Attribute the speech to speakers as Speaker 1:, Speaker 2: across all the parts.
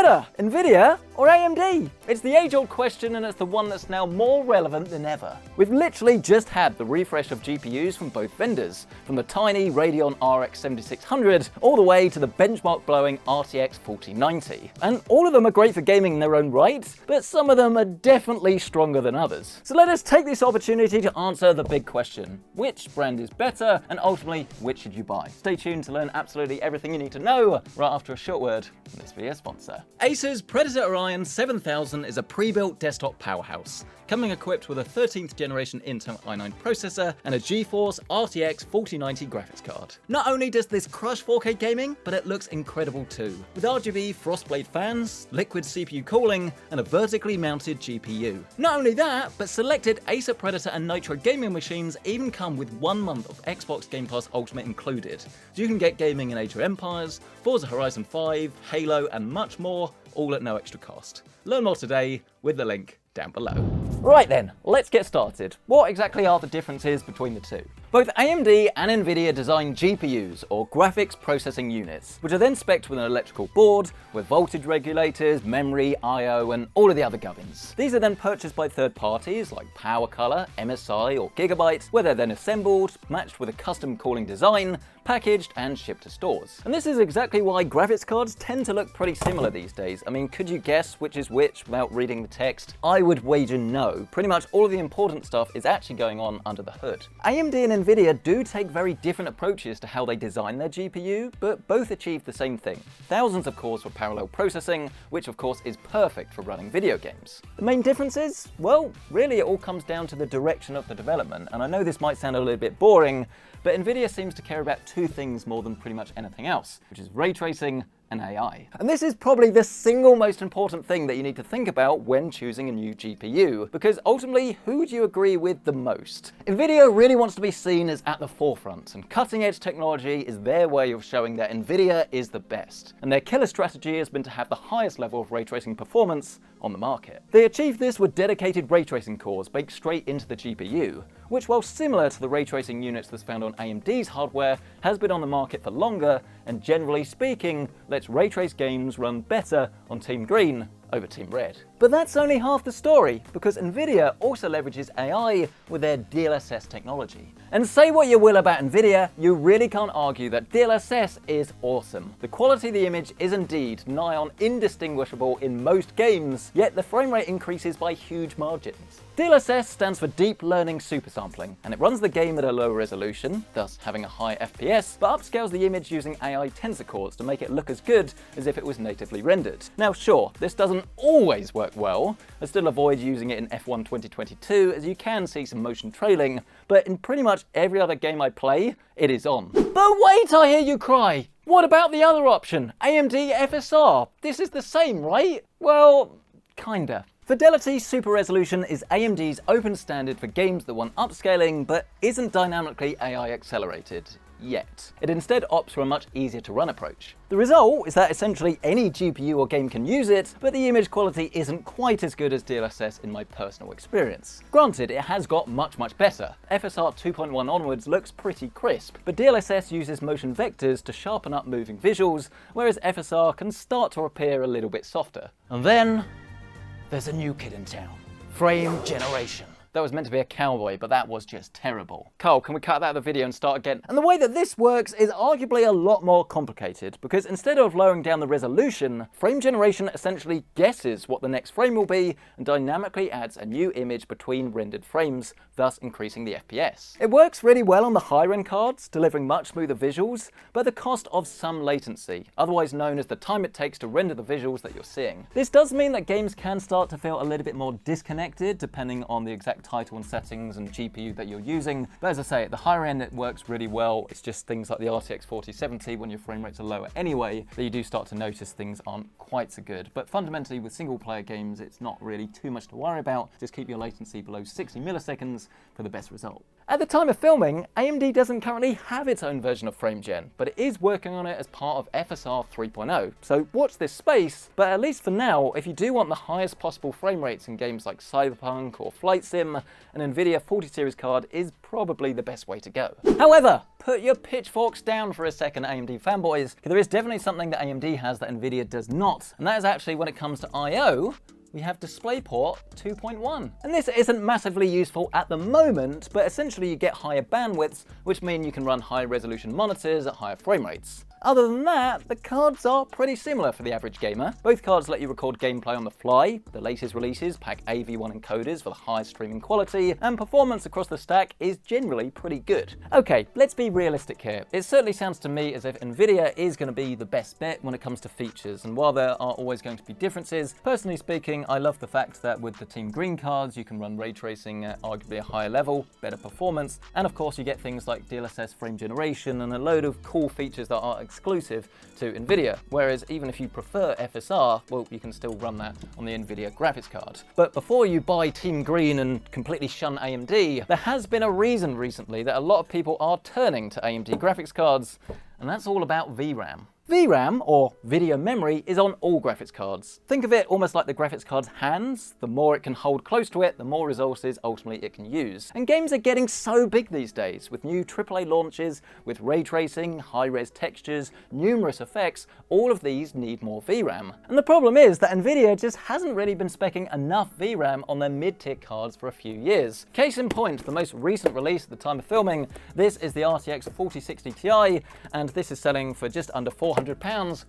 Speaker 1: better, Nvidia or AMD? It's the age-old question, and it's the one that's now more relevant than ever. We've literally just had the refresh of GPUs from both vendors, from the tiny Radeon RX 7600 all the way to the benchmark-blowing RTX 4090. And all of them are great for gaming in their own right, but some of them are definitely stronger than others. So let us take this opportunity to answer the big question: which brand is better, and ultimately, which should you buy? Stay tuned to learn absolutely everything you need to know right after a short word from this video's sponsor. Acer's Predator Orion 7000 is a pre-built desktop powerhouse, coming equipped with a 13th generation Intel i9 processor and a GeForce RTX 4090 graphics card. Not only does this crush 4K gaming, but it looks incredible too, with RGB Frostblade fans, liquid CPU cooling, and a vertically mounted GPU. Not only that, but selected Acer Predator and Nitro gaming machines even come with 1 month of Xbox Game Pass Ultimate included, so you can get gaming in Age of Empires, Forza Horizon 5, Halo, and much more, all at no extra cost. Learn more today with the link down below. Right then, let's get started. What exactly are the differences between the two? Both AMD and Nvidia design GPUs, or graphics processing units, which are then spec'd with an electrical board, with voltage regulators, memory, I/O, and all of the other gubbins. These are then purchased by third parties like PowerColor, MSI, or Gigabyte, where they're then assembled, matched with a custom cooling design, packaged, and shipped to stores. And this is exactly why graphics cards tend to look pretty similar these days. I mean, could you guess which is which without reading the text? I would wager no. Pretty much all of the important stuff is actually going on under the hood. AMD and Nvidia do take very different approaches to how they design their GPU, but both achieve the same thing: thousands of cores for parallel processing, which of course is perfect for running video games. The main differences? Well, really it all comes down to the direction of the development, and I know this might sound a little bit boring, but Nvidia seems to care about two things more than pretty much anything else, which is ray tracing and AI. And this is probably the single most important thing that you need to think about when choosing a new GPU, because ultimately, who do you agree with the most? Nvidia really wants to be seen as at the forefront, and cutting-edge technology is their way of showing that Nvidia is the best. And their killer strategy has been to have the highest level of ray tracing performance on the market. They achieved this with dedicated ray tracing cores baked straight into the GPU, which, while similar to the ray tracing units that's found on AMD's hardware, has been on the market for longer, and generally speaking, lets ray trace games run better on Team Green over Team Red. But that's only half the story, because Nvidia also leverages AI with their DLSS technology. And say what you will about Nvidia, you really can't argue that DLSS is awesome. The quality of the image is indeed nigh on indistinguishable in most games, yet the frame rate increases by huge margins. DLSS stands for Deep Learning Supersampling, and it runs the game at a low resolution, thus having a high FPS, but upscales the image using AI tensor cores to make it look as good as if it was natively rendered. Now sure, this doesn't always work well. I still avoid using it in F1 2022, as you can see some motion trailing, but in pretty much every other game I play, it is on. But wait, I hear you cry! What about the other option, AMD FSR? This is the same, right? Well, kinda. Fidelity Super Resolution is AMD's open standard for games that want upscaling but isn't dynamically AI accelerated. Yet. It instead opts for a much easier to run approach. The result is that essentially any GPU or game can use it, but the image quality isn't quite as good as DLSS in my personal experience. Granted, it has got much better. FSR 2.1 onwards looks pretty crisp, but DLSS uses motion vectors to sharpen up moving visuals, whereas FSR can start to appear a little bit softer. And then there's a new kid in town: frame generation. That was meant to be a cowboy, but that was just terrible. Carl, can we cut that out of the video and start again? And the way that this works is arguably a lot more complicated, because instead of lowering down the resolution, frame generation essentially guesses what the next frame will be and dynamically adds a new image between rendered frames, thus increasing the FPS. It works really well on the higher-end cards, delivering much smoother visuals, but at the cost of some latency, otherwise known as the time it takes to render the visuals that you're seeing. This does mean that games can start to feel a little bit more disconnected, depending on the exact title and settings and GPU that you're using. But as I say, at the higher end it works really well. It's just things like the RTX 4070, when your frame rates are lower anyway, that you do start to notice things aren't quite so good. But fundamentally with single player games, it's not really too much to worry about. Just keep your latency below 60 milliseconds for the best result. At the time of filming, AMD doesn't currently have its own version of FrameGen, but it is working on it as part of FSR 3.0, so watch this space, but at least for now, if you do want the highest possible frame rates in games like Cyberpunk or Flight Sim, an Nvidia 40 series card is probably the best way to go. However, put your pitchforks down for a second, AMD fanboys, because there is definitely something that AMD has that Nvidia does not, and that is actually when it comes to I/O, we have DisplayPort 2.1. And this isn't massively useful at the moment, but essentially you get higher bandwidths, which mean you can run high resolution monitors at higher frame rates. Other than that, the cards are pretty similar for the average gamer. Both cards let you record gameplay on the fly, the latest releases pack AV1 encoders for the highest streaming quality, and performance across the stack is generally pretty good. Okay, let's be realistic here. It certainly sounds to me as if Nvidia is going to be the best bet when it comes to features, and while there are always going to be differences, personally speaking, I love the fact that with the Team Green cards, you can run ray tracing at arguably a higher level, better performance, and of course you get things like DLSS frame generation and a load of cool features that are exclusive to Nvidia, whereas even if you prefer FSR, well, you can still run that on the Nvidia graphics card. But before you buy Team Green and completely shun AMD, there has been a reason recently that a lot of people are turning to AMD graphics cards, and that's all about VRAM. VRAM, or video memory, is on all graphics cards. Think of it almost like the graphics card's hands. The more it can hold close to it, the more resources ultimately it can use. And games are getting so big these days, with new AAA launches, with ray tracing, high-res textures, numerous effects, all of these need more VRAM. And the problem is that Nvidia just hasn't really been speccing enough VRAM on their mid-tier cards for a few years. Case in point, the most recent release at the time of filming, this is the RTX 4060 Ti, and this is selling for just under £400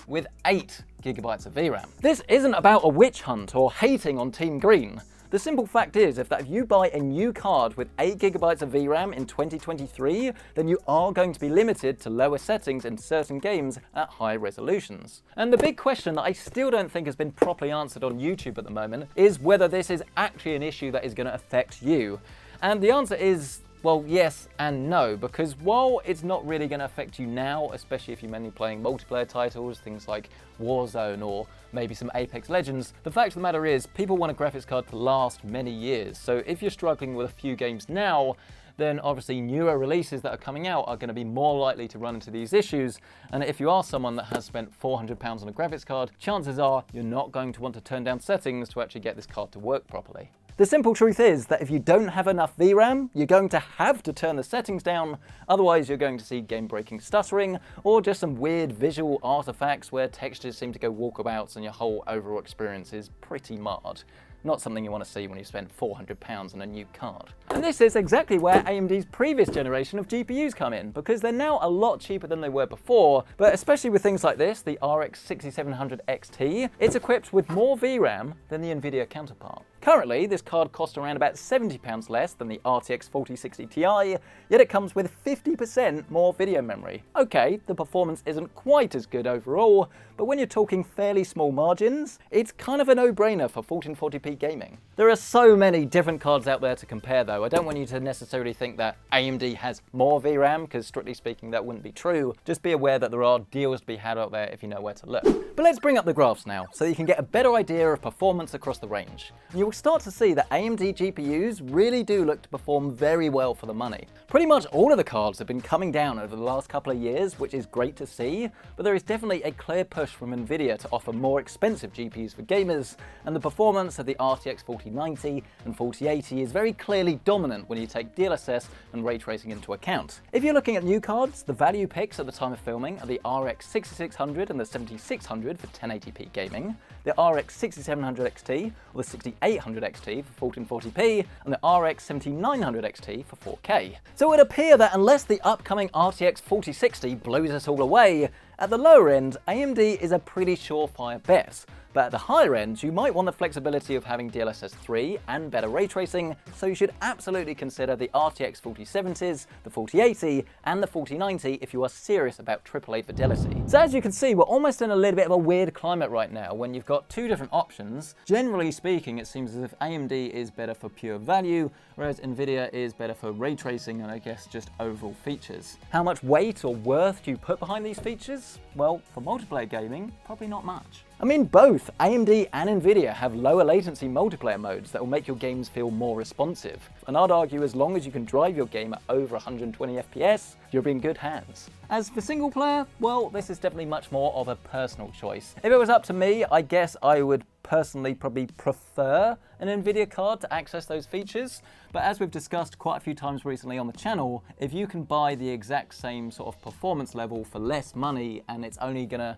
Speaker 1: with 8 GB of VRAM. This isn't about a witch hunt or hating on Team Green. The simple fact is, if you buy a new card with 8 GB of VRAM in 2023, then you are going to be limited to lower settings in certain games at high resolutions. And the big question that I still don't think has been properly answered on YouTube at the moment is whether this is actually an issue that is going to affect you. And the answer is, well, yes and no, because while it's not really going to affect you now, especially if you're mainly playing multiplayer titles, things like Warzone or maybe some Apex Legends, the fact of the matter is people want a graphics card to last many years. So if you're struggling with a few games now, then obviously newer releases that are coming out are going to be more likely to run into these issues. And if you are someone that has spent £400 on a graphics card, chances are you're not going to want to turn down settings to actually get this card to work properly. The simple truth is that if you don't have enough VRAM, you're going to have to turn the settings down, otherwise you're going to see game-breaking stuttering, or just some weird visual artifacts where textures seem to go walkabouts and your whole overall experience is pretty marred. Not something you want to see when you spend £400 on a new card. And this is exactly where AMD's previous generation of GPUs come in, because they're now a lot cheaper than they were before, but especially with things like this, the RX 6700 XT, it's equipped with more VRAM than the Nvidia counterpart. Currently, this card costs around about £70 less than the RTX 4060 Ti, yet it comes with 50% more video memory. Okay, the performance isn't quite as good overall, but when you're talking fairly small margins, it's kind of a no-brainer for 1440p gaming. There are so many different cards out there to compare though. I don't want you to necessarily think that AMD has more VRAM, because strictly speaking that wouldn't be true. Just be aware that there are deals to be had out there if you know where to look. But let's bring up the graphs now, so that you can get a better idea of performance across the range. And you will start to see that AMD GPUs really do look to perform very well for the money. Pretty much all of the cards have been coming down over the last couple of years, which is great to see, but there is definitely a clear push from Nvidia to offer more expensive GPUs for gamers, and the performance of the RTX 4090 and 4080 is very clearly dominant when you take DLSS and ray tracing into account. If you're looking at new cards, the value picks at the time of filming are the RX 6600 and the 7600 for 1080p gaming, the RX 6700 XT or the 6800 XT for 1440p, and the RX 7900 XT for 4K. So it would appear that unless the upcoming RTX 4060 blows us all away, at the lower end, AMD is a pretty surefire bet. But at the higher end, you might want the flexibility of having DLSS 3 and better ray tracing, so you should absolutely consider the RTX 4070s, the 4080, and the 4090 if you are serious about AAA fidelity. So as you can see, we're almost in a little bit of a weird climate right now when you've got two different options. Generally speaking, it seems as if AMD is better for pure value, whereas Nvidia is better for ray tracing and I guess just overall features. How much weight or worth do you put behind these features? Well, for multiplayer gaming, probably not much. I mean, both AMD and Nvidia have lower latency multiplayer modes that will make your games feel more responsive. And I'd argue as long as you can drive your game at over 120 FPS, you'll be in good hands. As for single player, well, this is definitely much more of a personal choice. If it was up to me, I guess I would personally probably prefer an Nvidia card to access those features. But as we've discussed quite a few times recently on the channel, if you can buy the exact same sort of performance level for less money and it's only gonna,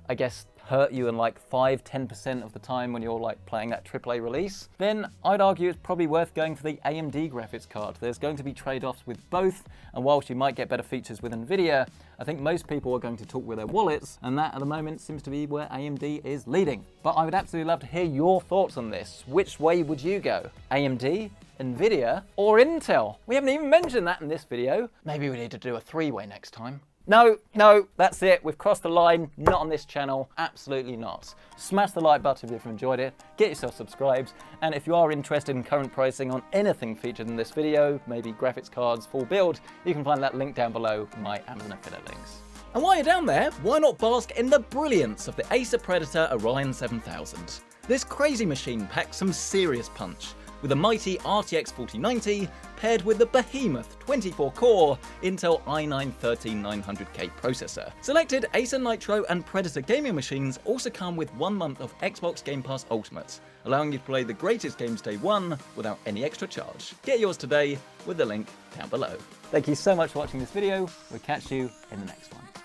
Speaker 1: I guess, hurt you in like 5-10% of the time when you're like playing that AAA release, then I'd argue it's probably worth going for the AMD graphics card. There's going to be trade-offs with both, and whilst you might get better features with Nvidia, I think most people are going to talk with their wallets, and that at the moment seems to be where AMD is leading. But I would absolutely love to hear your thoughts on this. Which way would you go? AMD, Nvidia, or Intel? We haven't even mentioned that in this video. Maybe we need to do a three-way next time. No, that's it. We've crossed the line. Not on this channel. Absolutely not. Smash the like button if you've enjoyed it. Get yourself subscribed. And if you are interested in current pricing on anything featured in this video, maybe graphics cards, full build, you can find that link down below in my Amazon affiliate links. And while you're down there, why not bask in the brilliance of the Acer Predator Orion 7000? This crazy machine packs some serious punch, with a mighty RTX 4090 paired with the behemoth 24-core Intel i9-13900K processor. Selected Acer Nitro and Predator gaming machines also come with 1 month of Xbox Game Pass Ultimate, allowing you to play the greatest games day one without any extra charge. Get yours today with the link down below. Thank you so much for watching this video. We'll catch you in the next one.